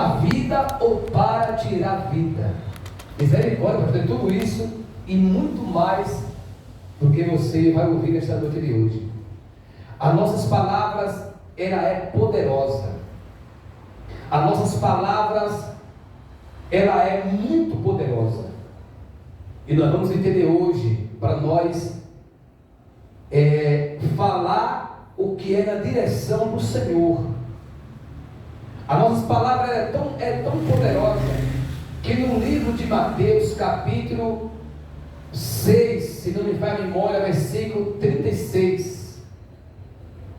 a vida ou para tirar a vida. Misericórdia, para ter tudo isso e muito mais do que você vai ouvir nesta noite de hoje. As nossas palavras, ela é poderosa. As nossas palavras, ela é muito poderosa. E nós vamos entender hoje, para nós, falar o que é na direção do Senhor. A nossa palavra é tão poderosa, que no livro de Mateus, capítulo 6, se não me falha a memória, versículo 36,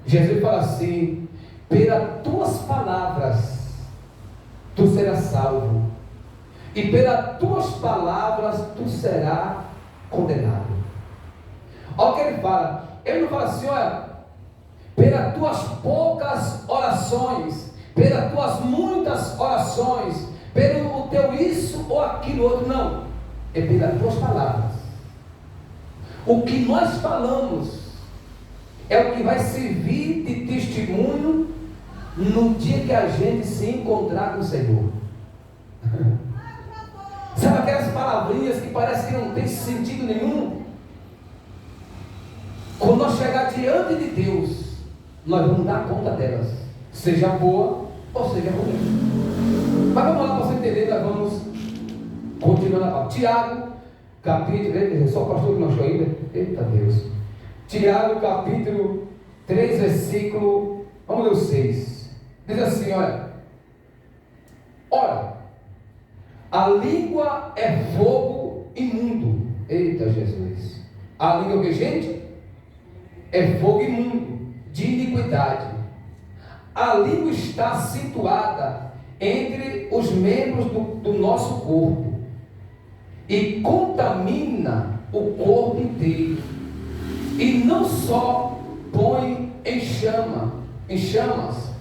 Jesus fala assim: pelas tuas palavras tu serás salvo, e pelas tuas palavras tu serás condenado. Olha o que ele fala. Ele não fala assim: olha, pelas tuas poucas orações, pelas tuas muitas orações, pelo teu isso ou aquilo outro. Não, é pelas tuas palavras. O que nós falamos é o que vai servir de testemunho no dia que a gente se encontrar com o Senhor. Sabe aquelas palavrinhas que parece que não tem sentido nenhum? Quando nós chegar diante de Deus, nós vamos dar conta delas, seja boa ou seja ruim. Mas vamos lá para você entender. Nós vamos continuar na palavra. Tiago, capítulo, só o pastor que não achou ainda. Eita Deus. Tiago, capítulo 3, versículo, vamos ler o 6. Diz assim: ora, a língua é fogo imundo. Eita Jesus. A língua o que, gente? É fogo imundo, de iniquidade. A língua está situada entre os membros do nosso corpo e contamina o corpo inteiro, e não só põe em chamas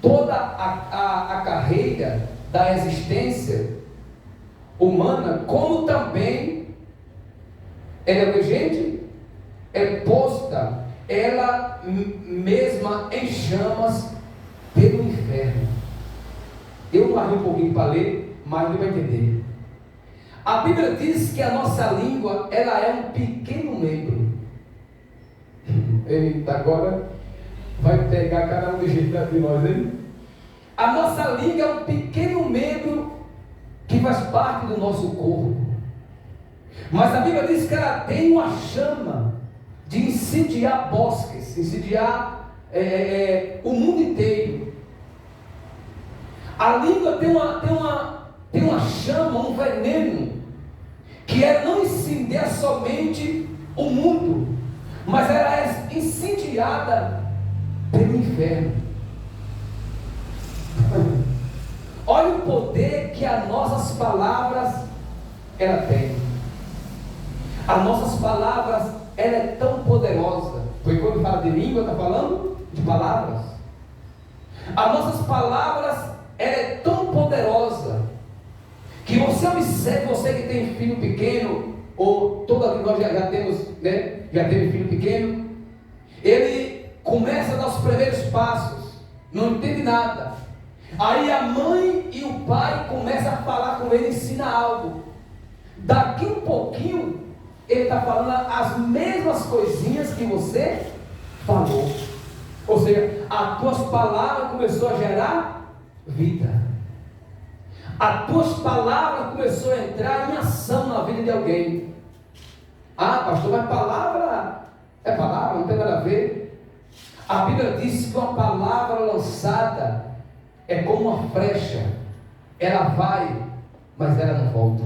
toda a carreira da existência humana, como também ela, gente, é posta ela mesma em chamas pelo inferno. Eu marquei um pouquinho para ler, mas não vai entender. A Bíblia diz que a nossa língua, ela é um pequeno membro. Eita, agora vai pegar cada um do jeito de nós, hein? A nossa língua é um pequeno membro que faz parte do nosso corpo. Mas a Bíblia diz que ela tem uma chama de incendiar bosques, incendiar o mundo inteiro. A língua tem uma chama, um veneno, que é não incendiar somente o mundo, mas ela é incendiada pelo inferno. Olha o poder que as nossas palavras ela tem. As nossas palavras, ela é tão poderosa. Porque quando fala de língua, está falando de palavras. As nossas palavras, ela é tão poderosa que você observe, você que tem filho pequeno, ou toda nós já temos, né? Já teve filho pequeno. Ele começa a dar os primeiros passos, não entende nada. Aí a mãe e o pai começam a falar com ele, ensina algo. Daqui um pouquinho ele está falando as mesmas coisinhas que você falou. Ou seja, as tuas palavras começou a gerar vida. As tuas palavras começou a entrar em ação na vida de alguém. Ah, pastor, mas palavra é palavra, não tem nada a ver. A Bíblia diz que uma palavra lançada é como uma flecha. Ela vai, mas ela não volta.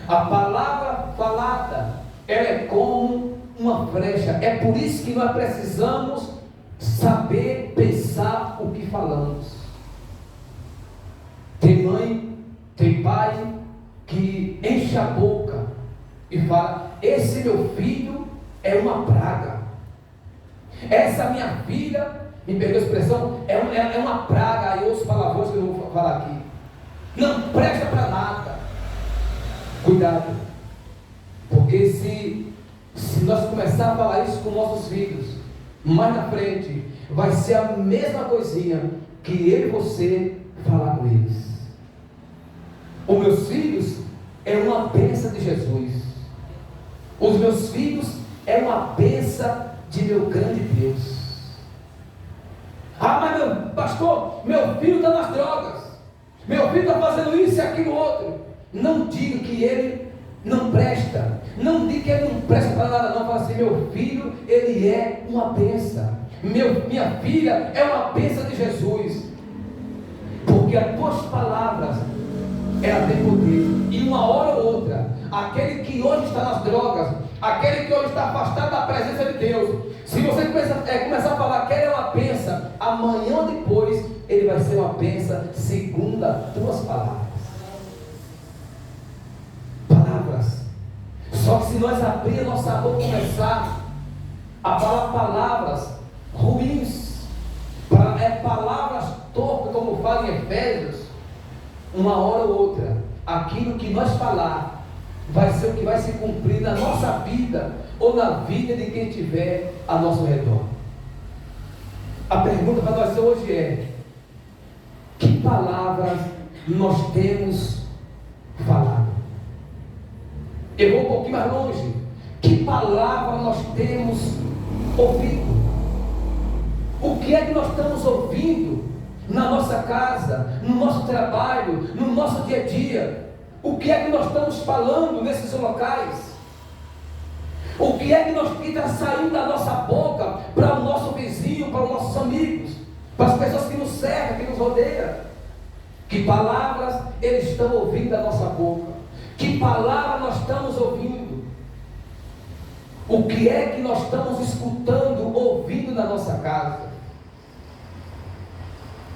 A palavra falada, ela é como uma flecha. É por isso que nós precisamos saber pensar o que falamos. Tem mãe, tem pai que enche a boca e fala: esse meu filho é uma praga, essa minha filha, me perdoa a expressão, é uma praga. Aí ouço palavrões que eu não vou falar aqui, não presta para nada. Cuidado, porque se nós começarmos a falar isso com nossos filhos, mais na frente vai ser a mesma coisinha que eu e você falar com eles. Os meus filhos é uma bênção de Jesus. Os meus filhos é uma bênção de meu grande Deus. Ah, mas meu pastor, meu filho está nas drogas, meu filho está fazendo isso e aquilo outro. Não diga que ele não presta, não diga que ele não presta para nada, não. Fala assim: meu filho, ele é uma bênção, minha filha é uma bênção de Jesus, porque as tuas palavras, ela tem poder. E uma hora ou outra, aquele que hoje está nas drogas, aquele que hoje está afastado da presença de Deus, se você começar a falar que ele é uma bênção, amanhã ou depois ele vai ser uma bênção segundo as tuas palavras. Palavras. Só que se nós abrir a nossa boca e começar a falar palavras ruins, palavras torpes, como fala em Efésios, uma hora ou outra, aquilo que nós falar vai ser o que vai se cumprir na nossa vida ou na vida de quem estiver a nosso redor. A pergunta para nós hoje é: que palavras nós temos falado? Eu vou um pouquinho mais longe. Que palavra nós temos ouvido? O que é que nós estamos ouvindo na nossa casa, no nosso trabalho, no nosso dia a dia? O que é que nós estamos falando nesses locais? O que é que está saindo da nossa boca para o nosso vizinho, para os nossos amigos, para as pessoas que nos cercam, que nos rodeiam? Que palavras eles estão ouvindo da nossa boca? Que palavra nós estamos ouvindo? O que é que nós estamos escutando, ouvindo na nossa casa?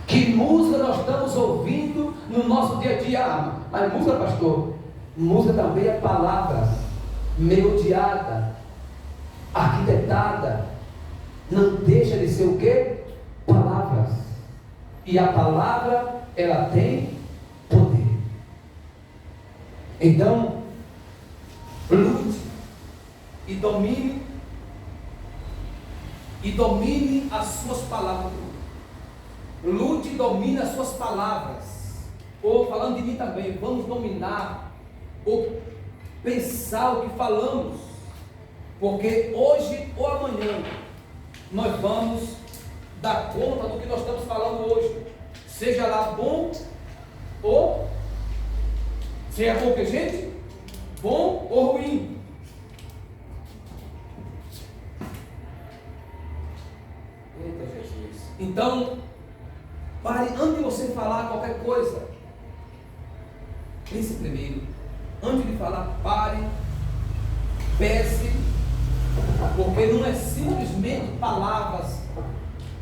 Que música nós estamos ouvindo no nosso dia a dia? Ah, mas música, pastor, música também é palavras melodiada, arquitetada. Não deixa de ser o quê? Palavras. E a palavra, ela tem poder. Então, lute e domine as suas palavras. Lute e domine as suas palavras. Ou falando de mim também, vamos dominar ou pensar o que falamos, porque hoje ou amanhã nós vamos dar conta do que nós estamos falando hoje, seja lá bom ou seja bom que gente, bom ou ruim. Eita Jesus. Então, pare, antes de você falar qualquer coisa, pense primeiro. Antes de falar, pare, pense, porque não é simplesmente palavras.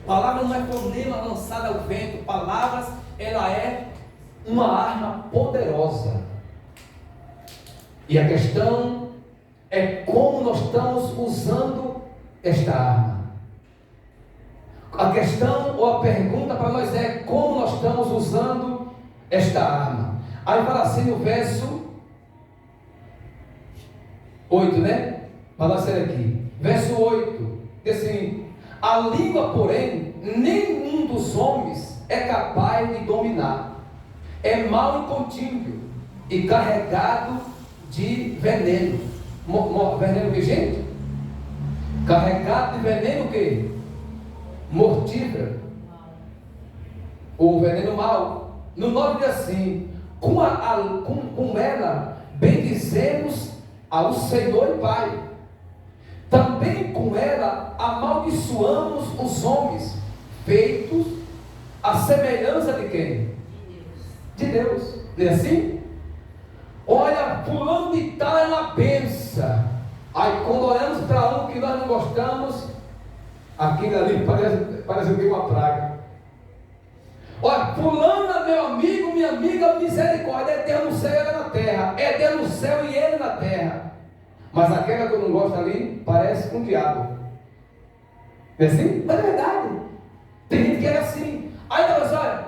Palavra não é fonema lançado ao vento. Palavras, ela é uma arma poderosa. E a questão é como nós estamos usando esta arma. A questão ou a pergunta para nós é: como nós estamos usando esta arma? Aí fala assim no verso 8, né? Para nós ser aqui. Verso 8, diz assim: a língua, porém, nenhum dos homens é capaz de dominar. É mau e contínuo e carregado de veneno. Veneno que, gente? Carregado de veneno o quê? Mortífero. O veneno mau. No 9 diz assim: com ela bendizemos ao Senhor e Pai. Também com ela amaldiçoamos os homens, feitos à semelhança de quem? De Deus. Não é assim? Olha, fulano de tal é uma benção. Aí quando olhamos para um que nós não gostamos, aquilo ali parece que é uma praga. Olha, fulano é meu amigo, minha amiga, misericórdia. É Deus no céu e ele na terra. É Deus no céu e ele na terra. Mas aquela que eu não gosto ali, parece com o diabo. Não é assim? Mas é verdade. Tem gente que é assim. Aí nós, olha,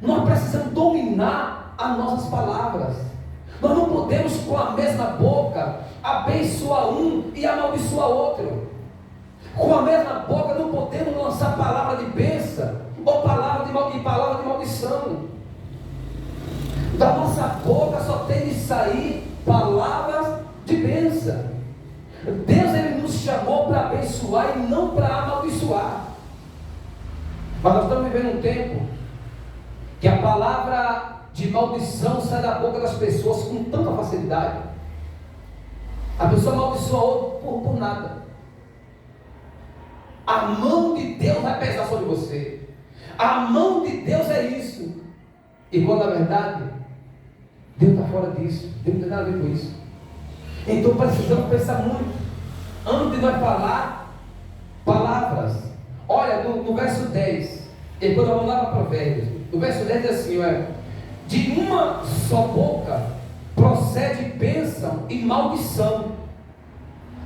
nós precisamos dominar as nossas palavras. Nós não podemos com a mesma boca abençoar um e amaldiçoar outro. Com a mesma boca não podemos lançar palavra de bênção ou palavra de maldição. maldição. Da nossa boca só tem de sair palavras de bênção. Deus, Ele nos chamou para abençoar e não para amaldiçoar. Mas nós estamos vivendo um tempo que a palavra de maldição sai da boca das pessoas com tanta facilidade. A pessoa amaldiçoa outro por nada. A mão de Deus vai pesar sobre você. A mão de Deus é isso. E quando na verdade Deus está fora disso, Deus não tem nada a ver com isso. Então precisamos pensar muito antes de nós falar palavras. Olha, no verso 10, e depois nós vamos lá para Provérbios. No verso 10 diz assim: olha, de uma só boca procede bênção e maldição.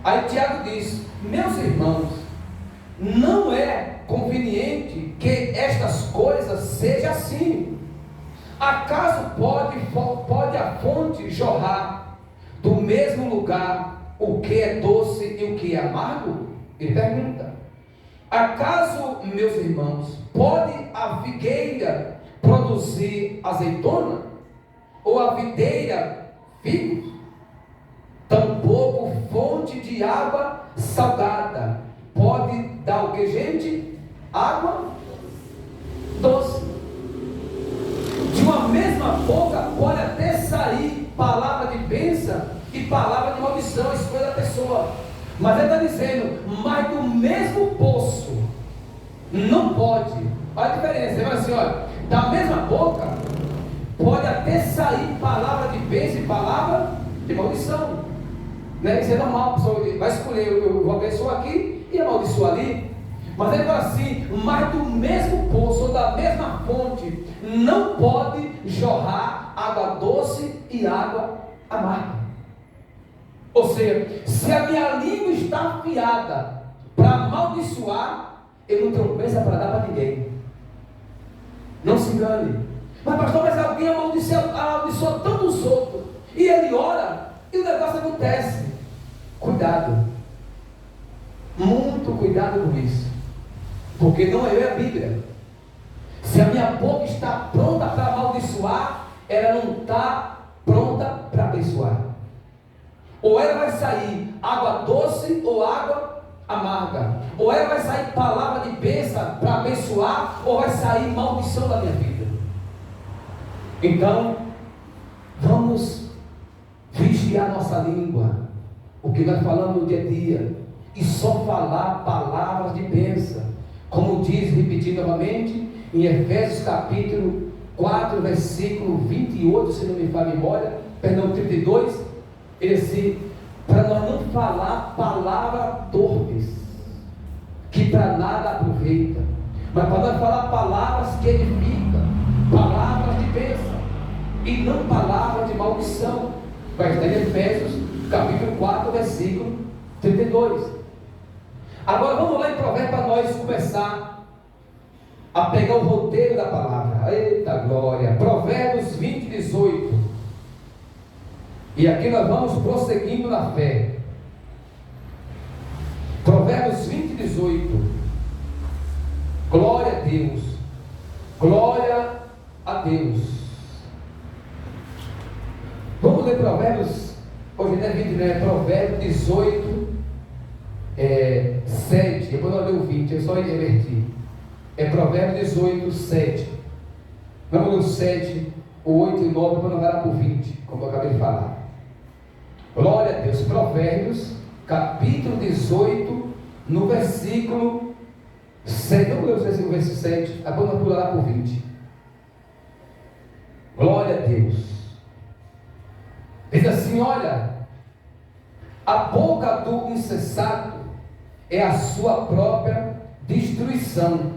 Aí Tiago diz: meus irmãos, não é conveniente que estas coisas sejam assim. Acaso pode a fonte jorrar do mesmo lugar o que é doce e o que é amargo? Ele pergunta: acaso, meus irmãos, pode a figueira produzir azeitona? Ou a videira figos? Tampouco fonte de água salgada pode dar o que, gente? Água doce. De uma mesma boca pode até sair palavra de bênção e palavra de maldição, escolha da pessoa. Mas ele está dizendo, mas do mesmo poço não pode. Olha a diferença, ele fala assim: olha, da mesma boca pode até sair palavra de bênção e palavra de maldição. Né? Isso é normal, a pessoa vai escolher, eu vou abençoar aqui e amaldiçoar ali. Mas ele fala assim: mas do mesmo poço ou da mesma fonte não pode jorrar água doce e água amarga. Ou seja, se a minha língua está afiada para amaldiçoar, eu não tenho bênção para dar para ninguém. Não se engane. Mas pastor, mas alguém amaldiçoa tanto os outros, e ele ora e o negócio acontece. Cuidado, muito cuidado com isso, porque não é a Bíblia. Se a minha boca está pronta para amaldiçoar, ela não está pronta para abençoar. Ou ela vai sair água doce ou água amarga. Ou ela vai sair palavra de bênção para abençoar, ou vai sair maldição da minha vida. Então, vamos vigiar nossa língua, o que nós falamos no dia a dia, e só falar palavras de bênção. Como diz, repetindo novamente, em Efésios capítulo 4, versículo 28, se não me falha a memória, perdão, 32, ele assim: para nós não falar palavras torpes, que para nada aproveita, mas para nós falar palavras que edificam, palavras de bênção, e não palavras de maldição. Vai estar em Efésios capítulo 4, versículo 32. Agora vamos lá em Provérbios para nós começar a pegar o roteiro da palavra. Eita glória! Provérbios 20, 18. E aqui nós vamos prosseguindo na fé. Provérbios 20, 18. Glória a Deus. Glória a Deus. Vamos ler Provérbios. Hoje não é 20, não é Provérbios 18, 7. Depois nós lemos o 20, eu só inverti. É Provérbios 18, 7. Vamos ler o 7, o 8 e o 9, depois nós vamos lá para o 20, como eu acabei de falar. Glória a Deus. Provérbios, capítulo 18, no versículo 7. Vamos ler o versículo 7, depois nós vamos lá para o 20. Glória a Deus. Diz assim: olha, a boca do insensato é a sua própria destruição,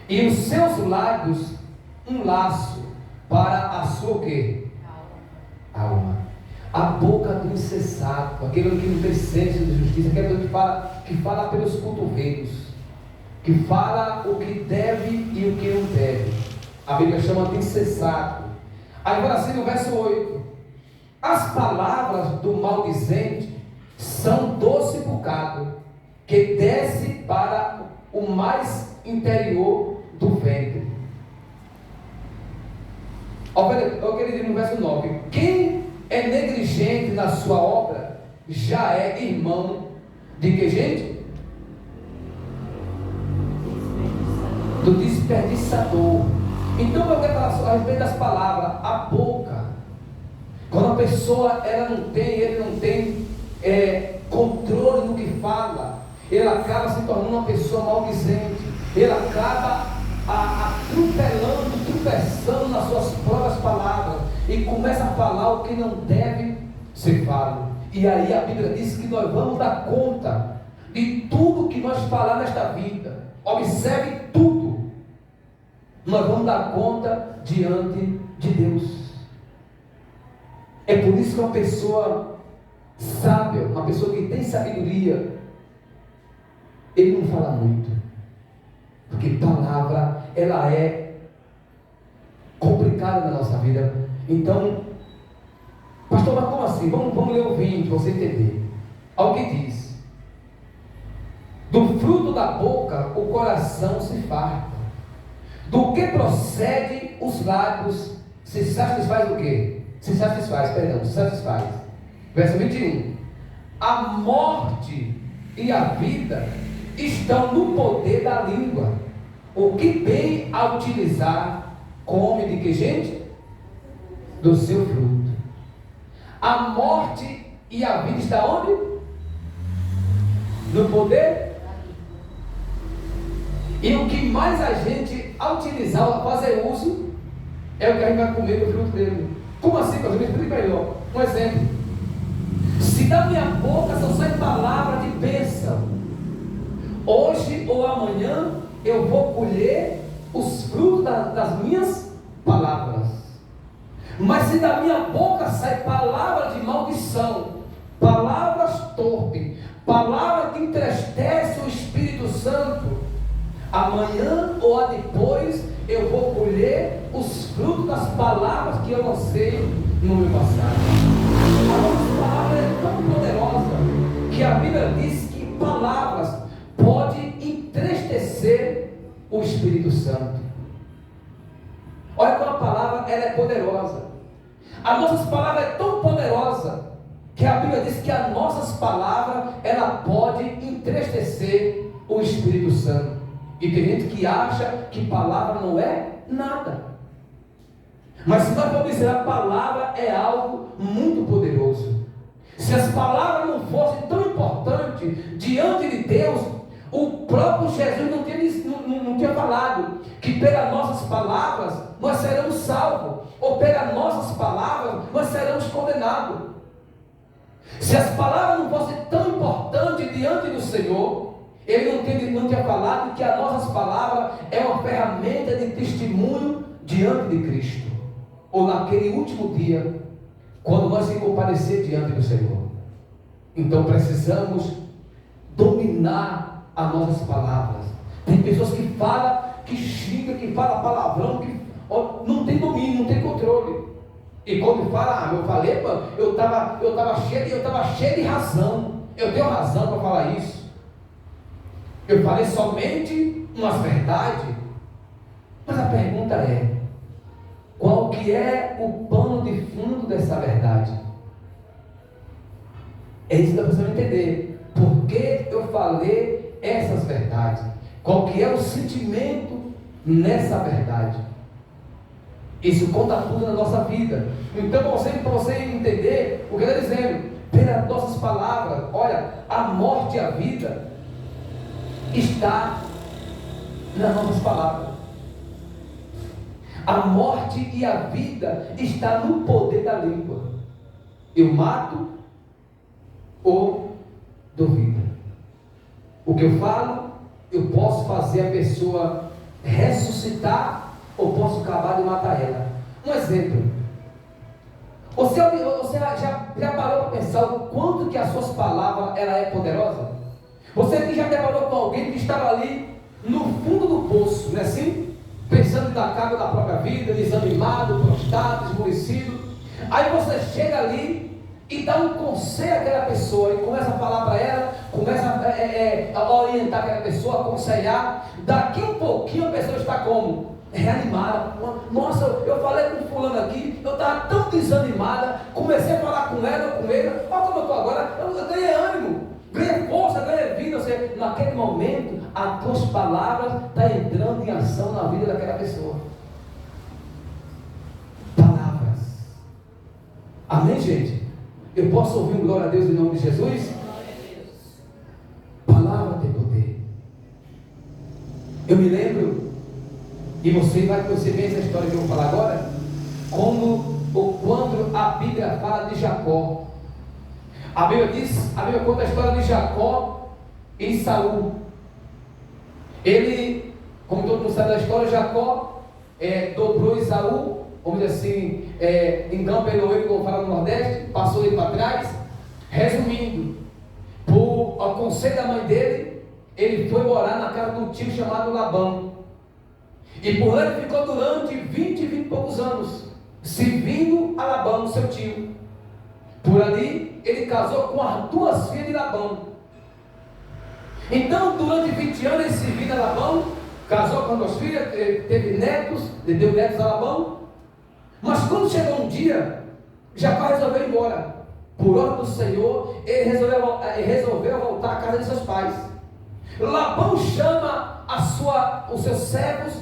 e os seus lábios um laço para a sua o quê? Alma. A boca do insensato, aquele que não tem senso de justiça, aquele que fala pelos cotovelos, que fala o que deve e o que não deve. A Bíblia chama de insensato. Aí vai assim no verso 8: as palavras do maldizente são doce bocado, que desce para o mais interior do ventre. Olha o que ele diz no verso 9: quem é negligente na sua obra, já é irmão de que gente? Do desperdiçador. Então eu quero falar a respeito das palavras. A boca, quando a pessoa ele não tem controle no que fala, ele acaba se tornando uma pessoa maldizente, ele acaba atropelando, tropeçando nas suas próprias palavras, e começa a falar o que não deve ser falado. E aí a Bíblia diz que nós vamos dar conta de tudo que nós falar nesta vida. Observe tudo. Nós vamos dar conta diante de Deus. É por isso que uma pessoa sábia, uma pessoa que tem sabedoria, ele não fala muito, porque palavra, ela é complicada na nossa vida. Então, pastor, mas como assim? Vamos ler o 20 para você entender. Olha o que diz: do fruto da boca o coração se farta, do que procede os lábios se satisfaz o quê? Se satisfaz. Verso 21: a morte e a vida estão no poder da língua, o que bem a utilizar come de que gente? Do seu fruto. A morte e a vida estão onde? No poder. E o que mais a gente, a utilizar, a fazer uso, é o que a gente vai comer do fruto dele. Como assim, pastor? Me explica melhor. Um exemplo: se da minha boca só sai palavra de bênção, hoje ou amanhã eu vou colher os frutos das minhas palavras. Mas se da minha boca sai palavra de maldição, palavras torpes, palavras que entristecem o Espírito Santo, amanhã ou depois eu vou colher os frutos das palavras que eu lancei no meu passado. A nossa palavra é tão poderosa que a Bíblia diz que palavras podem entristecer o Espírito Santo. Olha como a palavra ela é poderosa. As nossas palavras é tão poderosa que a Bíblia diz que as nossas palavras ela pode entristecer o Espírito Santo. E tem gente que acha que palavra não é nada. Mas se nós vamos dizer, a palavra é algo muito poderoso. Se as palavras não fossem tão importantes diante de Deus, o próprio Jesus não tinha falado que pelas nossas palavras nós seremos salvos, ou pelas nossas palavras nós seremos condenados. Se as palavras não fossem tão importantes diante do Senhor, ele não tinha falado que as nossas palavras é uma ferramenta de testemunho diante de Cristo, ou naquele último dia, quando nós se comparecer diante do Senhor. Então precisamos dominar as nossas palavras. Tem pessoas que falam, que xingam, que falam palavrão, que não tem domínio, não tem controle. E quando fala, eu falei, mano, eu estava cheio de razão. Eu tenho razão para falar isso. Eu falei somente umas verdades. Mas a pergunta é: qual que é o pano de fundo dessa verdade? É isso que nós precisamos entender. Por que eu falei essas verdades? Qual que é o sentimento nessa verdade? Isso conta tudo na nossa vida. Então, para você entender o que ele está dizendo, pelas nossas palavras, olha, a morte e a vida está nas nossas palavras. A morte e a vida está no poder da língua. Eu mato ou dou vida. O que eu falo, eu posso fazer a pessoa ressuscitar ou posso acabar de matar ela. Um exemplo: você já parou para pensar o quanto que as suas palavras ela é poderosa? Você aqui já deparou com alguém que estava ali no fundo do poço, não é assim? Pensando na cabo da própria vida, desanimado, prostrado, esmorecido. Aí você chega ali e dá um conselho àquela pessoa e começa a falar para ela, começa a orientar aquela pessoa, aconselhar. Daqui um pouquinho a pessoa está como? Reanimada. Nossa, eu falei com fulano aqui, eu estava tão desanimada, comecei a falar com ela, com ele, olha como eu estou agora, eu ganhei ânimo, ganhei força, ganhei vida. Ou seja, naquele momento, as tuas palavras estão entrando em ação na vida daquela pessoa. Palavras. Amém, gente? Eu posso ouvir um glória a Deus em nome de Jesus? Palavra tem poder. Eu me lembro, e você vai conhecer bem essa história que eu vou falar agora, quando a Bíblia fala de Jacó. A Bíblia conta a história de Jacó e Saul. Ele, como todo mundo sabe da história, Jacó dobrou Esaú, vamos dizer assim, engampelou ele, como fala no Nordeste, passou ele para trás. Resumindo, por conselho da mãe dele, ele foi morar na casa de um tio chamado Labão. E por lá ele ficou durante 20 e poucos anos, servindo a Labão, seu tio. Por ali, ele casou com as 2 filhas de Labão. Então, durante 20 anos, ele serviu a Labão, casou com as 2 filhas, teve netos, deu netos a Labão. Mas quando chegou um dia, Jacó resolveu ir embora. Por ordem do Senhor, ele resolveu voltar à casa de seus pais. Labão chama os seus servos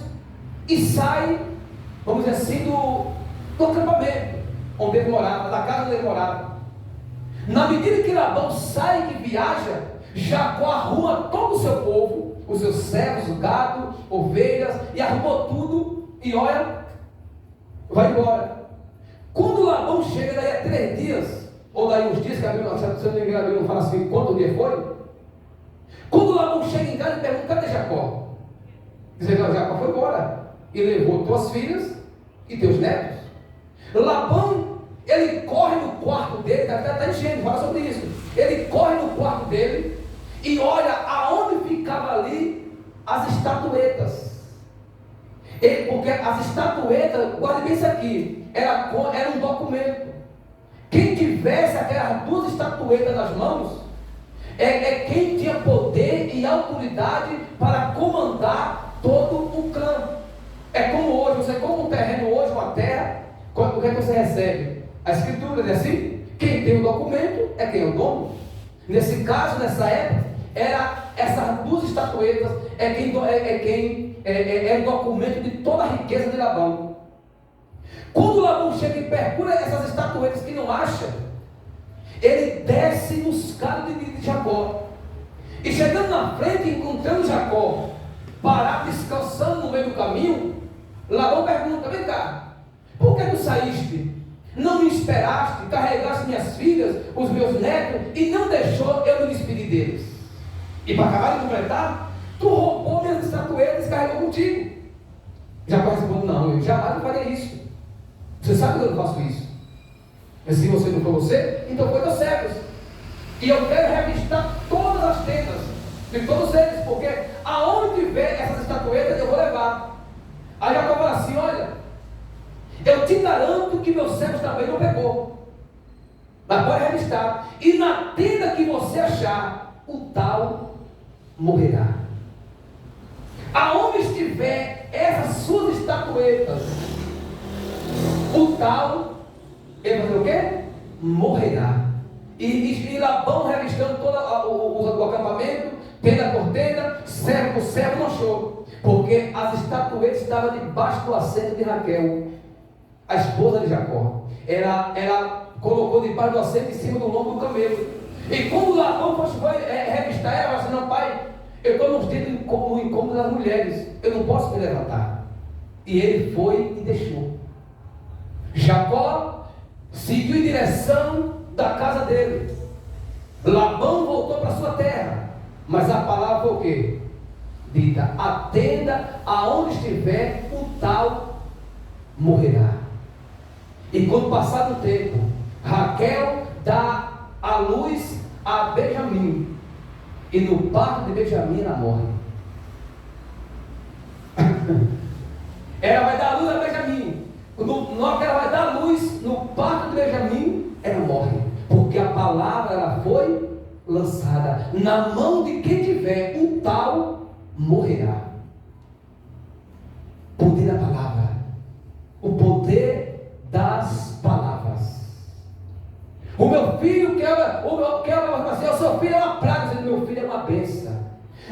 e sai, vamos dizer assim, do acampamento onde ele morava, da casa onde ele morava. Na medida que Labão sai e viaja, Jacó arruma todo o seu povo, os seus servos, o gado, ovelhas, e arrumou tudo, e olha, vai embora. Quando Labão chega, daí a 3 dias, ou daí uns dias, que a Bíblia, se eu não me engano, a Bíblia não fala assim, quanto dia foi? Quando Labão chega em casa, ele pergunta, cadê Jacó? Diz ele, Jacó foi embora, e levou 2 filhas e teus netos. Labão, ele corre no quarto dele, está enchendo, fala sobre isso. Ele corre no quarto dele e olha aonde ficava ali as estatuetas. Porque as estatuetas, guarde bem isso aqui, era um documento. Quem tivesse aquelas 2 estatuetas nas mãos, é quem tinha poder e autoridade para comandar todo o clã. É como hoje, você compra um terreno hoje, uma terra, o que é que você recebe? A escritura é assim, quem tem o documento é quem é o dono. Nesse caso, nessa época, era essas 2 estatuetas, é o documento de toda a riqueza de Labão. Quando Labão chega e procura essas estatuetas que não acha, ele desce nos calos de Jacó. E chegando na frente, encontrando Jacó parado, descansando no meio do caminho, Labão pergunta, vem cá, por que tu saíste? Não me esperaste, carregaste minhas filhas, os meus netos, e não deixou eu me despedir deles. E para acabar de completar, tu roubou minhas estatuetas e carregou contigo. Jacó respondeu, não, eu jamais faria isso. Você sabe que eu não faço isso. Mas se você não for você, então foi teus servos. E eu quero revistar todas as tendas de todos eles, porque aonde tiver essas estatuetas eu vou levar. Aí Jacó fala assim, olha, eu te garanto que meus servos também não pegou. Mas pode revistar. E na tenda que você achar, o tal morrerá. Aonde estiver essas suas estatuetas, o tal, ele vai fazer o quê? Morrerá. E Labão revistando todo o acampamento, tenda por tenda, servo por servo, não achou. Porque as estatuetas estavam debaixo do assento de Raquel, a esposa de Jacó. Ela colocou debaixo do assento em cima do lombo do camelo. E quando Labão foi revistar ela, falou assim, não pai, eu estou nos dias no incômodo das mulheres, eu não posso me levantar. E ele foi e deixou. Jacó seguiu em direção da casa dele. Labão voltou para sua terra. Mas a palavra foi o quê? Dita, a tenda aonde estiver, o tal morrerá. E quando passar o tempo, Raquel dá a luz a Benjamim. E no parto de Benjamim ela morre. Ela vai dar a luz a Benjamim. Na hora que ela vai dar a luz, no parto de Benjamim, ela morre. Porque a palavra ela foi lançada na mão de quem tiver, o tal morrerá. Poder da palavra. O poder assim, o seu filho é uma praga, dizendo, meu filho é uma bênção.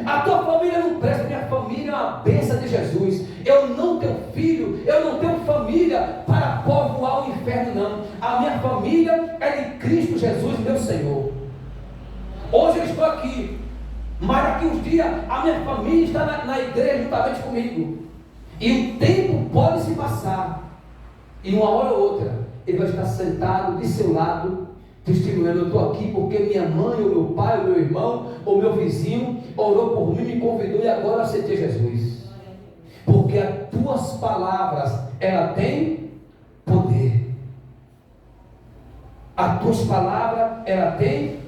A tua família não presta, minha família é uma bênção de Jesus. Eu não tenho filho, eu não tenho família para povoar o inferno, não. A minha família é de Cristo Jesus, meu Senhor. Hoje eu estou aqui, mas daqui uns dias a minha família está na igreja juntamente comigo. E o tempo pode se passar, e uma hora ou outra ele vai estar sentado de seu lado, testemunhando, eu estou aqui porque minha mãe, ou meu pai, ou meu irmão, ou meu vizinho orou por mim, me convidou e agora eu aceitei Jesus. Porque as tuas palavras, ela tem poder. As tuas palavras, ela tem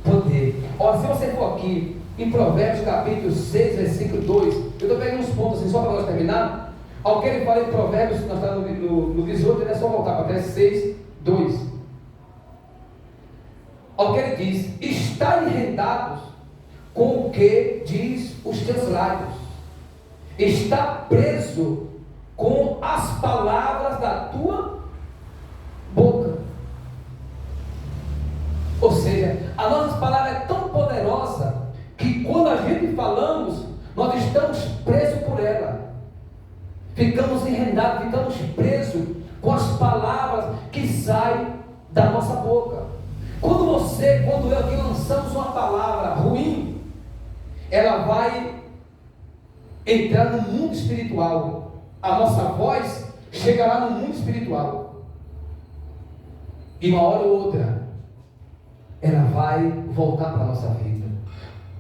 poder. Olha, se você for aqui em Provérbios capítulo 6, versículo 2, eu estou pegando uns pontos assim, só para nós terminar. Ao que ele fala em Provérbios, nós estamos no 18, é só voltar para 6, 2. Ao que ele diz, está enredados com o que diz os teus lábios, está preso com as palavras da tua boca. Ou seja, a nossa palavra é tão poderosa que quando a gente falamos, nós estamos presos por ela, ficamos enredados, ficamos presos com as palavras que saem da nossa boca. Quando eu aqui lançamos uma palavra ruim, ela vai entrar no mundo espiritual. A nossa voz chegará no mundo espiritual. E uma hora ou outra, ela vai voltar para a nossa vida.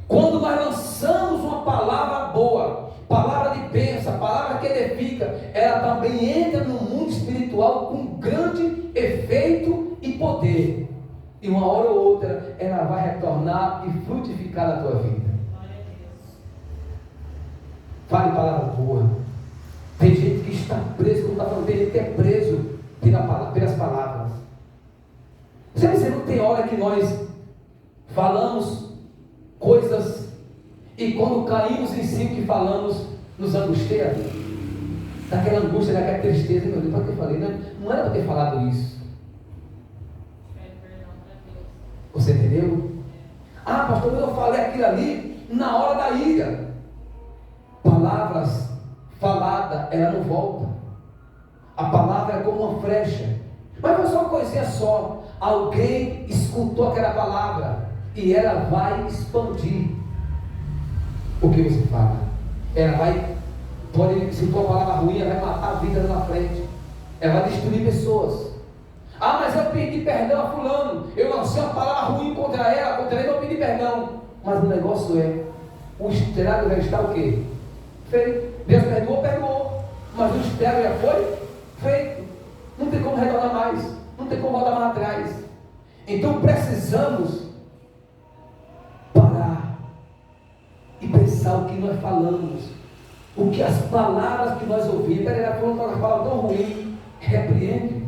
Quando nós lançamos uma palavra boa, palavra de bênção, palavra que edifica, ela também entra no mundo espiritual com grande efeito e poder. E uma hora ou outra, ela vai retornar e frutificar na tua vida. Fale palavra boa. Tem gente que está preso, como está falando, tem gente que é preso pelas palavras. Você não tem hora que nós falamos coisas e quando caímos em si o que falamos nos angustia? Daquela angústia, daquela tristeza, meu Deus, para que eu falei? Não era para ter falado isso. Você entendeu? Ah, pastor, eu falei aquilo ali na hora da ira. Palavras faladas, ela não volta. A palavra é como uma flecha. Mas foi só uma coisinha só. Alguém escutou aquela palavra e ela vai expandir o que você fala. Ela vai, se for uma palavra ruim, ela vai matar a vida lá na frente. Ela vai destruir pessoas. Ah, mas eu pedi perdão a fulano, eu lancei uma palavra ruim contra ele, eu pedi perdão. Mas o negócio é, o estrago já está o quê? Feito. Deus perdoou, mas o estrago já foi feito. Não tem como retornar mais, não tem como voltar mais atrás. Então precisamos parar e pensar o que nós falamos, o que as palavras que nós ouvimos. Ela falou uma palavra tão ruim, repreende.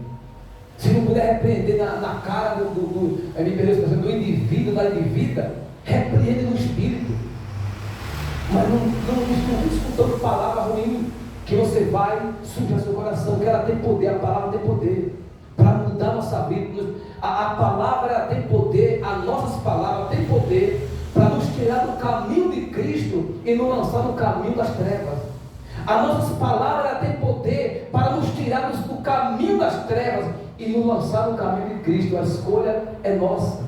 Se não puder repreender na cara do indivíduo, da indivídua, repreende no espírito. Mas não escutando palavra ruim, que você vai sujar seu coração, que ela tem poder, a palavra tem poder para mudar a nossa vida. A palavra ela tem poder, as nossas palavras têm poder para nos tirar do caminho de Cristo e nos lançar no caminho das trevas. As nossas palavras ela tem poder para nos tirar do caminho das trevas e nos lançar no caminho de Cristo. A escolha é nossa.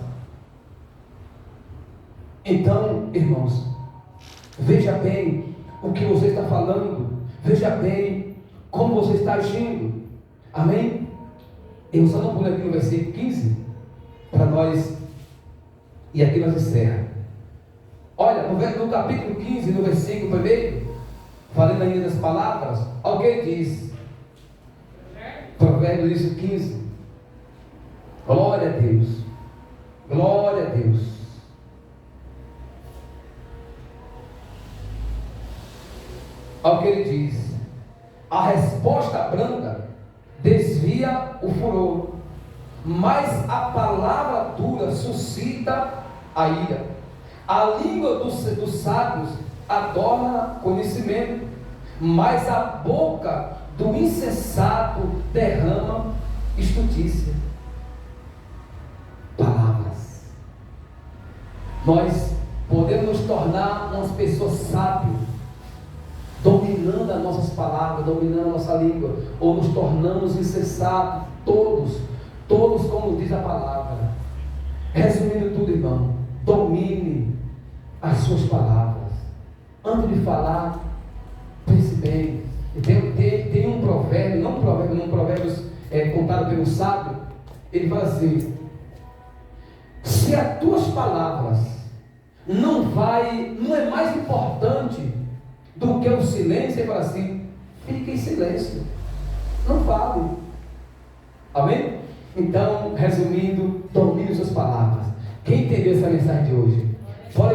Então, irmãos, veja bem o que você está falando, veja bem como você está agindo. Amém? Eu só não pulo aqui no versículo 15 para nós, e aqui nós encerramos. Olha, no capítulo 15, no versículo 1, falando ainda das palavras, olha o que ele diz. Provérbios 15. Glória a Deus. Glória a Deus. Olha o que ele diz. A resposta branda desvia o furor, mas a palavra dura suscita a ira. A língua dos sábios adorna conhecimento, mas a boca do insensato derrama estutícia. Palavras. nós podemos nos tornar umas pessoas sábias, dominando as nossas palavras, dominando a nossa língua, ou nos tornamos insensatos, todos como diz a palavra. Resumindo tudo, irmão, domine as suas palavras. Antes de falar, pense bem. Tem um provérbio, não um provérbio contado pelo sábio. Ele fala assim: se as tuas palavras não é mais importante do que o silêncio, ele fala assim: fique em silêncio, não fale. Amém? Então, resumindo, domine suas palavras. Quem entendeu essa mensagem de hoje? Pode